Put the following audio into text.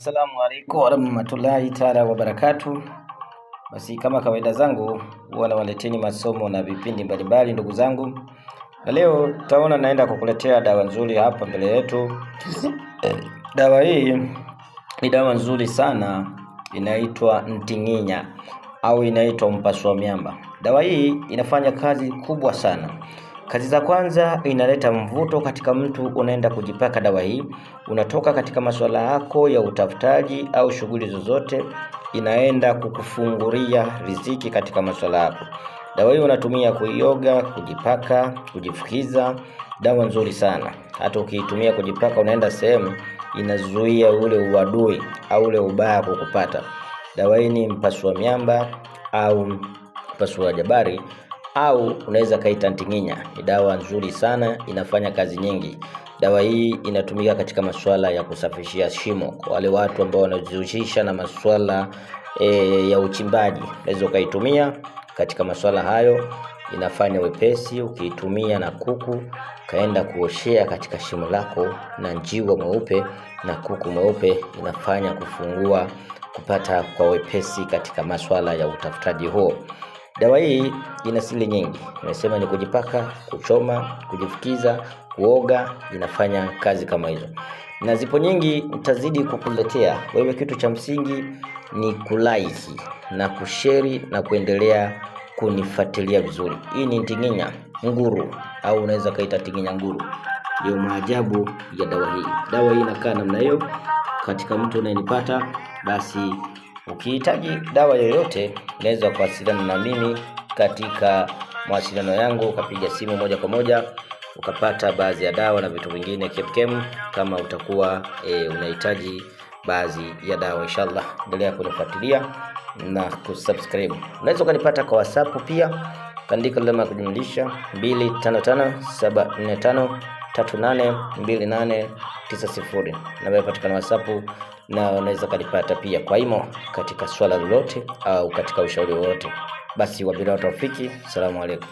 Assalamu alaikum warahmatullahi taala wabarakatuh. Basi kama kawaida zangu huwa nawaleteni masomo na vipindi mbalimbali ndugu zangu, na leo tutaona naenda kukuletea dawa nzuri hapa mbele yetu. Dawa hii ni dawa nzuri sana, inaitwa Ntinginya au inaitwa mpasua miamba. Dawa hii inafanya kazi kubwa sana. Kazi za kwanza, inaleta mvuto katika mtu unaenda kujipaka dawa hii. Unatoka katika masuala yako ya utafutaji au shughuli zozote, inaenda kukufungulia riziki katika masuala yako. Dawa hii unatumia kuioga, kujipaka, kujifukiza. Dawa nzuri sana. Hata ukiitumia kujipaka unaenda sehemu, inazuia ule uadui au ule ubaya kukupata. Dawa hii ni mpasua miamba au mpasua jabari au unaweza kaita Ntinginya. Ni dawa nzuri sana, inafanya kazi nyingi. Dawa hii inatumika katika masuala ya kusafishia shimo. Kwa wale watu ambao wanajihusisha na masuala ya uchimbaji, unaweza ukaitumia katika masuala hayo. Inafanya wepesi. Ukiitumia na kuku, kaenda kuoshea katika shimo lako na njiwa mweupe na kuku mweupe, inafanya kufungua kupata kwa wepesi katika masuala ya utafutaji huo. Dawa hii ina siri nyingi. Nimesema ni kujipaka, kuchoma, kujifukiza, kuoga, inafanya kazi kama hizo. Na zipo nyingi, nitazidi kukuletea. Wewe kitu cha msingi ni kulike na kushare na kuendelea kunifuatilia vizuri. Hii ni Ntinginya nguru au unaweza kaita Ntinginya nguru. Ndio maajabu ya dawa hii. Dawa hii inakaa namna hiyo. Katika mtu unayenipata, basi ukihitaji dawa yoyote unaweza kuwasiliana na mimi katika mawasiliano yangu, ukapiga simu moja kwa moja ukapata baadhi ya dawa na vitu vingine kemkem. Kama utakuwa unahitaji baadhi ya dawa, inshallah endelea kunifuatilia na kusubscribe. Unaweza kunipata kwa WhatsApp pia, kaandika alama ya kujumlisha 255745382890 na wewe patikana WhatsApp, na unaweza kunipata pia kwa imo katika swala lolote au katika ushauri wote. Basi wabillahi tawfiki. Asalamu alaykum.